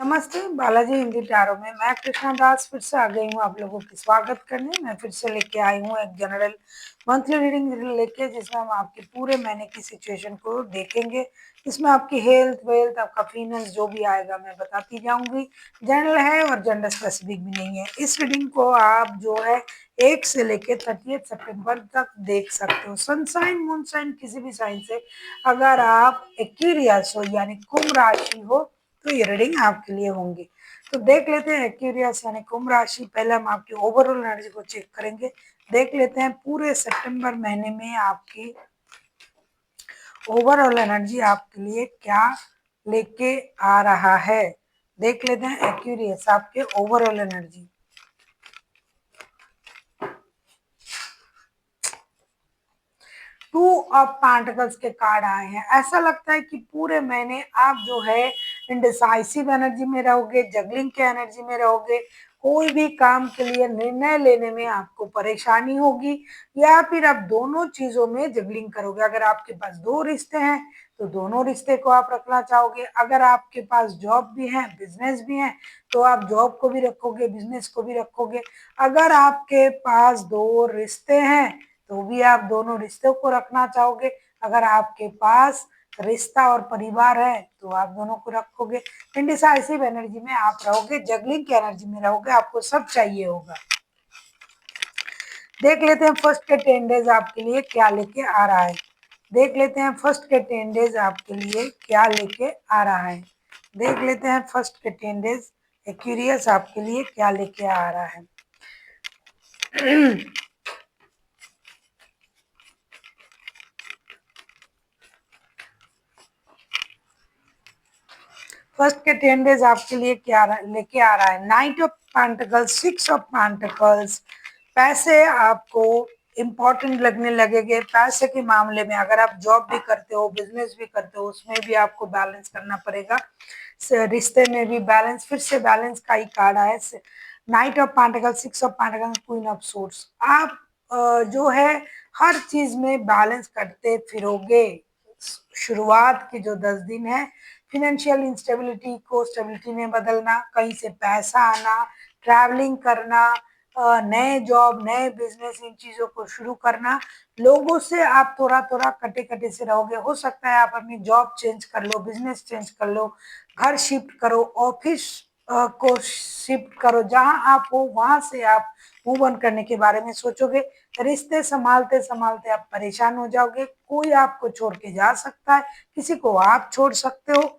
नमस्ते, बालाजी हिंदी टैरो में मैं कृष्णा दास फिर से आ गई हूँ आप लोगों की स्वागत करने। मैं फिर से लेके आई हूँ एक जनरल मंथली रीडिंग लेके, जिसमें हम आपके पूरे महीने की सिचुएशन को देखेंगे। इसमें आपकी हेल्थ वेल्थ आपका फाइनेंस जो भी आएगा मैं बताती जाऊंगी। जनरल है और जेंडर स्पेसिफिक भी नहीं है। इस रीडिंग को आप जो है 1 से लेके 30 सितंबर तक देख सकते हो। सनसाइन मून साइन किसी भी साइन से अगर आप एक्वेरियस हो यानी कुंभ राशि हो तो ये रीडिंग आपके लिए होंगी। तो देख लेते हैं एक्वेरियस यानी कुंभ राशि। पहले हम आपकी ओवरऑल एनर्जी को चेक करेंगे। देख लेते हैं पूरे सितंबर महीने में आपकी ओवरऑल एनर्जी आपके लिए क्या लेके आ रहा है। देख लेते हैं एक्वेरियस आपके overall energy. Two of pentacles के कार्ड आए हैं। ऐसा लगता है कि पूरे महीने आप जो है इंडिसाइसिव एनर्जी में रहोगे, जगलिंग के एनर्जी में रहोगे। कोई भी काम के लिए निर्णय लेने में आपको परेशानी होगी या फिर आप दोनों चीजों में जगलिंग करोगे। अगर आपके पास 2 रिश्ते हैं तो दोनों रिश्ते को आप रखना चाहोगे। अगर आपके पास जॉब भी है बिजनेस भी है तो आप जॉब को भी रखोगे बिजनेस को भी रखोगे। अगर आपके पास 2 रिश्ते हैं तो भी आप दोनों रिश्तों को रखना चाहोगे। अगर आपके पास रिश्ता और परिवार है तो आप दोनों को रखोगे। इंडिसाइसिव एनर्जी में आप रहोगे, जगलिंग की एनर्जी में रहोगे, आपको सब चाहिए होगा। देख लेते हैं फर्स्ट के 10 डेज आपके लिए क्या लेके आ रहा है। देख लेते हैं फर्स्ट के 10 डेज आपके लिए क्या लेके आ रहा है। देख लेते हैं फर्स्ट के 10 डेज एक्वेरियस आपके लिए क्या लेके आ रहा है। फर्स्ट के 10 डेज आपके लिए क्या लेके आ रहा है। Night of pentacles, 6 of pentacles. पैसे आपको इम्पोर्टेंट लगने लगेंगे। पैसे के मामले में अगर आप जॉब भी करते हो बिजनेस भी करते हो उसमें भी आपको बैलेंस करना पड़ेगा। रिश्ते में भी बैलेंस, फिर से बैलेंस का ही कार्ड आया। Night of pentacles, 6 of pentacles, queen of swords. आप जो है हर चीज में बैलेंस करते फिरोगे। शुरुआत के जो 10 दिन है फिनेंशियल इंस्टेबिलिटी को स्टेबिलिटी में बदलना, कहीं से पैसा आना, ट्रैवलिंग करना, नए जॉब नए बिजनेस इन चीजों को शुरू करना। लोगों से आप थोड़ा थोड़ा कटे कटे से रहोगे। हो सकता है आप अपनी जॉब चेंज कर लो, बिजनेस चेंज कर लो, घर शिफ्ट करो, ऑफिस को शिफ्ट करो। जहां आप हो वहां से आप मूव ऑन करने के बारे में सोचोगे। रिश्ते संभालते संभालते आप परेशान हो जाओगे। कोई आपको छोड़ के जा सकता है, किसी को आप छोड़ सकते हो।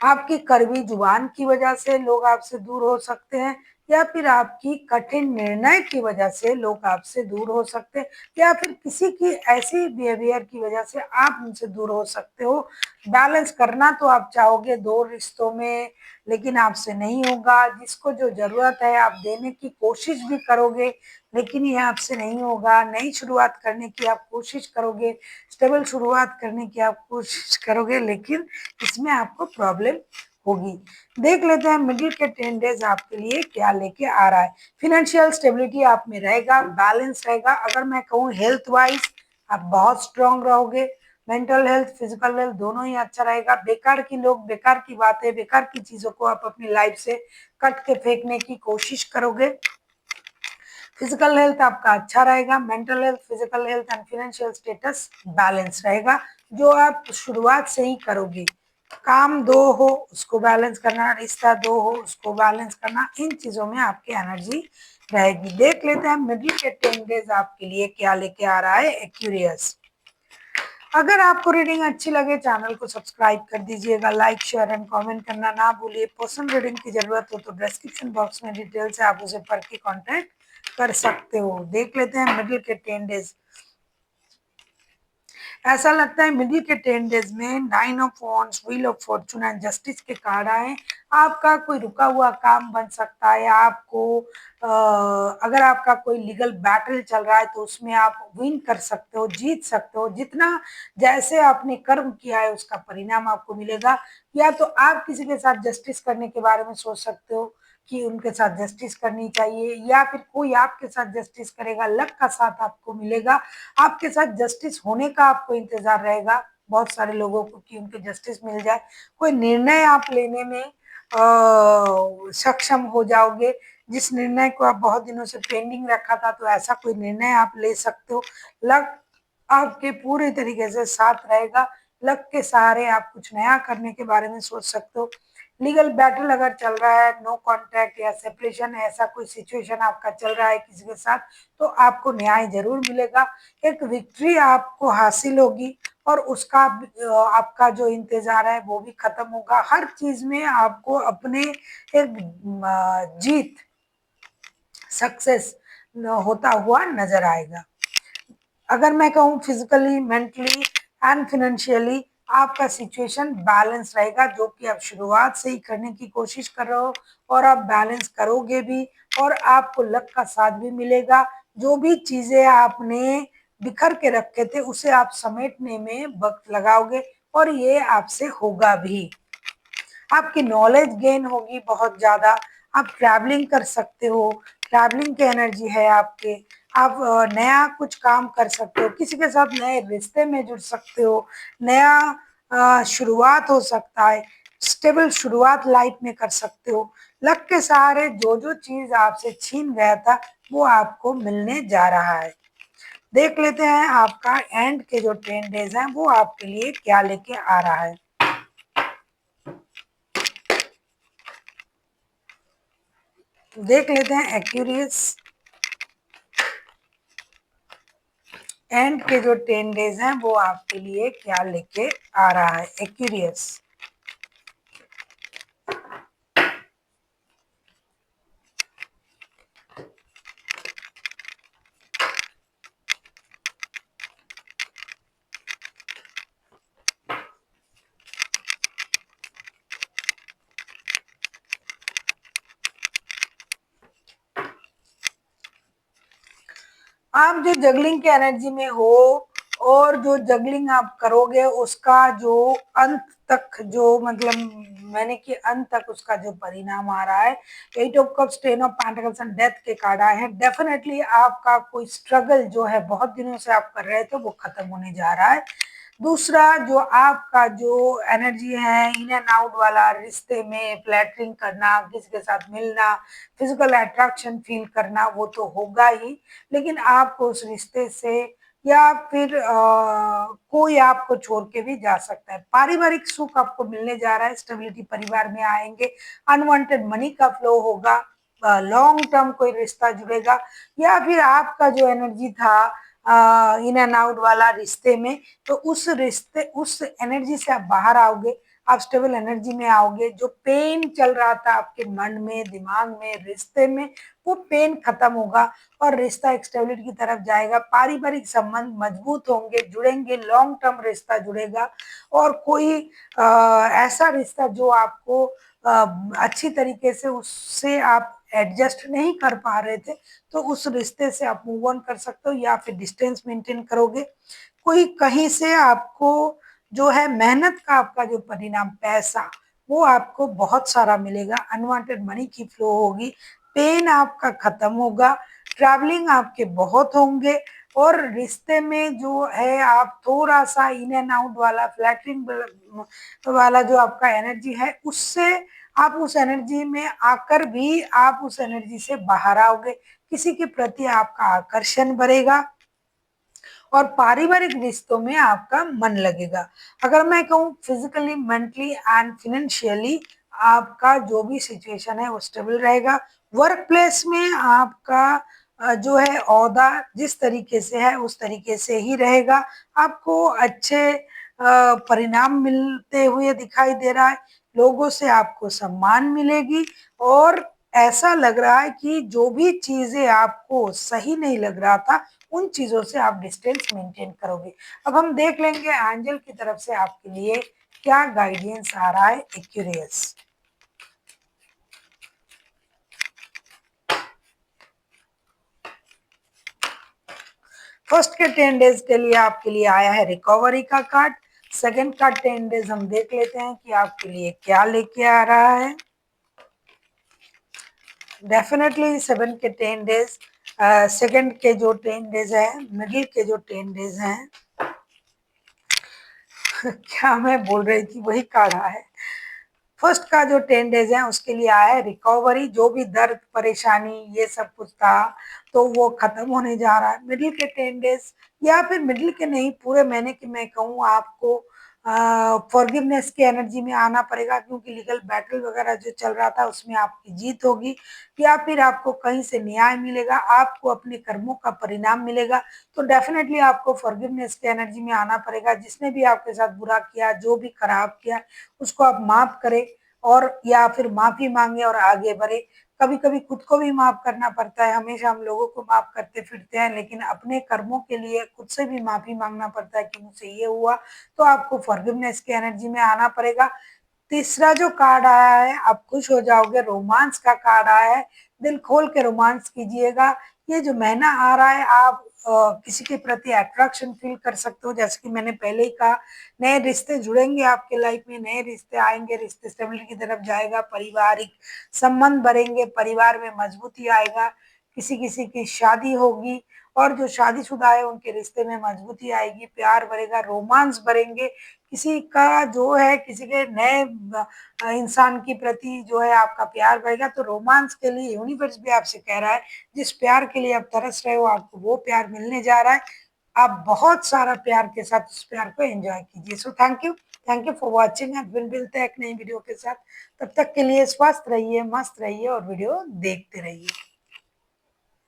आपकी कड़वी जुबान की वजह से लोग आपसे दूर हो सकते हैं या फिर आपकी कठिन निर्णय की वजह से लोग आपसे दूर हो सकते हैं या फिर किसी की ऐसी बिहेवियर की वजह से आप उनसे दूर हो सकते हो। बैलेंस करना तो आप चाहोगे 2 रिश्तों में, लेकिन आपसे नहीं होगा। जिसको जो जरूरत है आप देने की कोशिश भी करोगे लेकिन ये आपसे नहीं होगा। नई शुरुआत करने की आप कोशिश करोगे, स्टेबल शुरुआत करने की आप कोशिश करोगे, लेकिन इसमें आपको प्रॉब्लम होगी। देख लेते हैं मिडिल के 10 डेज आपके लिए क्या लेके आ रहा है। फिनेंशियल स्टेबिलिटी आप में रहेगा, बैलेंस रहेगा। अगर मैं कहूँ हेल्थ वाइज आप बहुत स्ट्रांग रहोगे। मेंटल हेल्थ फिजिकल हेल्थ दोनों ही अच्छा रहेगा। बेकार की लोग बेकार की बातें बेकार की चीजों को आप अपनी लाइफ से कट के फेंकने की कोशिश करोगे। फिजिकल हेल्थ आपका अच्छा रहेगा। Mental health physical health and financial status balance रहेगा, जो आप शुरुआत से ही करोगे। काम 2 हो उसको बैलेंस करना, रिश्ता 2 हो उसको बैलेंस करना, इन चीजों में आपकी एनर्जी रहेगी। देख लेते हैं मिडिल के 10 डेज आपके लिए क्या लेके आ रहा है एक्वेरियस। अगर आपको रीडिंग अच्छी लगे चैनल को सब्सक्राइब कर दीजिएगा, लाइक शेयर एंड कमेंट करना ना भूलिए। पर्सनल रीडिंग की जरूरत हो तो डिस्क्रिप्शन बॉक्स में डिटेल्स है, आप उसे पढ़ के कॉन्टेक्ट कर सकते हो। देख लेते हैं मिडिल के 10 डेज। ऐसा लगता है मिडिल के 10 डेज में 9 of wands, wheel of Fortune and justice के कार्ड आए। आपका कोई रुका हुआ काम बन सकता है। आपको अगर आपका कोई लीगल बैटल चल रहा है तो उसमें आप विन कर सकते हो, जीत सकते हो। जितना जैसे आपने कर्म किया है उसका परिणाम आपको मिलेगा। या तो आप किसी के साथ जस्टिस करने के बारे में सोच सकते हो कि उनके साथ जस्टिस करनी चाहिए, या फिर कोई आपके साथ जस्टिस करेगा, लक का साथ आपको मिलेगा। आपके साथ जस्टिस होने का आपको इंतजार रहेगा बहुत सारे लोगों को कि उनके जस्टिस मिल जाए। कोई निर्णय आप लेने में सक्षम हो जाओगे। जिस निर्णय को आप बहुत दिनों से पेंडिंग रखा था, तो ऐसा कोई निर्णय आप ले सकते हो। लक आपके पूरे तरीके से साथ रहेगा। लक के सहारे आप कुछ नया करने के बारे में सोच सकते हो। लीगल बैटल अगर चल रहा है, नो कॉन्ट्रैक्ट या सेपरेशन, ऐसा कोई सिचुएशन आपका चल रहा है किसी के साथ, तो आपको न्याय जरूर मिलेगा। एक विक्ट्री आपको हासिल होगी और उसका आपका जो इंतजार है वो भी खत्म होगा। हर चीज में आपको अपने एक जीत, सक्सेस होता हुआ नजर आएगा। अगर मैं कहूँ फिजिकली, मेंटली एंड फाइनेंशियली आपका सिचुएशन बैलेंस रहेगा, जो कि आप शुरुआत से ही करने की कोशिश कर रहे हो, और आप बैलेंस करोगे भी, और आपको लक का साथ भी मिलेगा। जो भी चीजें आपने बिखर के रखे थे उसे आप समेटने में वक्त लगाओगे, और ये आपसे होगा भी। आपकी नॉलेज गेन होगी बहुत ज्यादा। आप ट्रैवलिंग कर सकते हो, ट्रैवलिंग की एनर्जी है आपके। आप नया कुछ काम कर सकते हो, किसी के साथ नए रिश्ते में जुड़ सकते हो, नया शुरुआत हो सकता है, स्टेबल शुरुआत लाइफ में कर सकते हो। लक के सहारे जो जो चीज आपसे छीन गया था वो आपको मिलने जा रहा है। देख लेते हैं आपका एंड के जो 10 डेज हैं वो आपके लिए क्या लेके आ रहा है। देख लेते हैं एक्यूरियस एंड के जो 10 डेज हैं वो आपके लिए क्या लेके आ रहा है। एक्यूरियस, आप जो जगलिंग की एनर्जी में हो और जो जगलिंग आप करोगे उसका जो अंत तक, जो मतलब मैंने कि अंत तक उसका जो परिणाम आ रहा है, 8 of cups, 10 of pentacles and death के कार्ड आए हैं। डेफिनेटली आपका कोई स्ट्रगल जो है बहुत दिनों से आप कर रहे थे वो खत्म होने जा रहा है। दूसरा, जो आपका जो एनर्जी है इन एंड आउट वाला, रिश्ते में फ्लैटरिंग करना, किसी के साथ मिलना, फिजिकल अट्रैक्शन फील करना, वो तो होगा ही, लेकिन आपको उस रिश्ते से या फिर कोई आपको छोड़ के भी जा सकता है। पारिवारिक सुख आपको मिलने जा रहा है, स्टेबिलिटी परिवार में आएंगे, अनवांटेड मनी का फ्लो होगा, लॉन्ग टर्म कोई रिश्ता जुड़ेगा, या फिर आपका जो एनर्जी था इन एंड आउट वाला रिश्ते में, तो उस एनर्जी से आप बाहर आओगे, आप स्टेबल एनर्जी में आओगे। जो पेन चल रहा था आपके मन में, दिमाग में, रिश्ते में, वो पेन खत्म होगा और रिश्ता एक स्टेबिलिटी की तरफ जाएगा। पारिवारिक संबंध मजबूत होंगे, जुड़ेंगे, लॉन्ग टर्म रिश्ता जुड़ेगा, और कोई ऐसा रिश्ता जो आपको अच्छी तरीके से उससे आप एडजस्ट नहीं कर पा रहे थे, तो उस रिश्ते से आप मूव ऑन कर सकते हो, या फिर डिस्टेंस मेंटेन करोगे। कोई कहीं से आपको जो है मेहनत का आपका जो परिणाम, पैसा, वो आपको बहुत सारा मिलेगा, अनवांटेड मनी की फ्लो होगी, पेन आपका खत्म होगा, ट्रैवलिंग आपके बहुत होंगे, और रिश्ते में जो है आप थोड़ा सा इन एंड आउट वाला, फ्लैटरिंग वाला जो आपका एनर्जी है, उससे आप उस एनर्जी में आकर भी आप उस एनर्जी से बाहर आओगे। किसी के प्रति आपका आकर्षण बढ़ेगा और पारिवारिक रिश्तों में आपका मन लगेगा। अगर मैं कहूँ फिजिकली, मेंटली एंड फाइनेंशियली आपका जो भी सिचुएशन है वो स्टेबल रहेगा। वर्क प्लेस में आपका जो है ओहदा जिस तरीके से है उस तरीके से ही रहेगा। आपको अच्छे परिणाम मिलते हुए दिखाई दे रहा है, लोगों से आपको सम्मान मिलेगी, और ऐसा लग रहा है कि जो भी चीजें आपको सही नहीं लग रहा था उन चीजों से आप डिस्टेंस मेंटेन करोगे। अब हम देख लेंगे एंजल की तरफ से आपके लिए क्या गाइडेंस आ रहा है। एक्यूरियस, फर्स्ट के 10 डेज के लिए आपके लिए आया है रिकवरी का कार्ड। सेकंड का 10 डेज हम देख लेते हैं कि आपके लिए क्या लेके आ रहा है। डेफिनेटली 7 के 10 डेज, सेकंड के जो 10 डेज है, मिडिल के जो 10 डेज हैं क्या मैं बोल रही थी वही कार्ड है। फर्स्ट का जो 10 डेज है उसके लिए आया है रिकवरी, जो भी दर्द परेशानी ये सब कुछ था तो वो खत्म होने जा रहा है। मिडिल के 10 डेज या फिर मिडिल के नहीं, पूरे महीने की मैं कहूँ आपको फॉरगिवनेस की एनर्जी में आना पड़ेगा, क्योंकि लीगल बैटल वगैरह जो चल रहा था उसमें आपकी जीत होगी, या फिर आपको कहीं से न्याय मिलेगा, आपको अपने कर्मों का परिणाम मिलेगा। तो डेफिनेटली आपको फॉरगिवनेस की एनर्जी में आना पड़ेगा। जिसने भी आपके साथ बुरा किया, जो भी खराब किया, उसको आप माफ करें और या फिर माफी मांगे और आगे बढ़े। कभी कभी खुद को भी माफ करना पड़ता है, हमेशा हम लोगों को माफ करते फिरते हैं, लेकिन अपने कर्मों के लिए खुद से भी माफी मांगना पड़ता है कि मुझसे ये हुआ। तो आपको फॉरगिवनेस की एनर्जी में आना पड़ेगा। तीसरा जो कार्ड आया है, आप खुश हो जाओगे, रोमांस का कार्ड आया है। दिल खोल के रोमांस कीजिएगा। ये जो महीना आ रहा है, आप किसी के प्रति अट्रैक्शन फील कर सकते हो, जैसे कि मैंने पहले ही कहा। नए रिश्ते जुड़ेंगे आपके लाइफ में, नए रिश्ते आएंगे, रिश्ते स्टेबिलिटी की तरफ जाएगा, पारिवारिक संबंध बढ़ेंगे, परिवार में मजबूती आएगा, किसी किसी की शादी होगी, और जो शादीशुदा है उनके रिश्ते में मजबूती आएगी, प्यार बढ़ेगा, रोमांस बढ़ेंगे। किसी का जो है किसी के नए इंसान के प्रति जो है आपका प्यार बढ़ेगा। तो रोमांस के लिए यूनिवर्स भी आपसे कह रहा है, जिस प्यार के लिए आप तरस रहे हो आपको वो प्यार मिलने जा रहा है। आप बहुत सारा प्यार के साथ उस प्यार को एंजॉय कीजिए। So thank you for watching and फिर मिलते हैं एक नई वीडियो के साथ। तब तक के लिए स्वस्थ रहिए, मस्त रहिए और वीडियो देखते रहिए।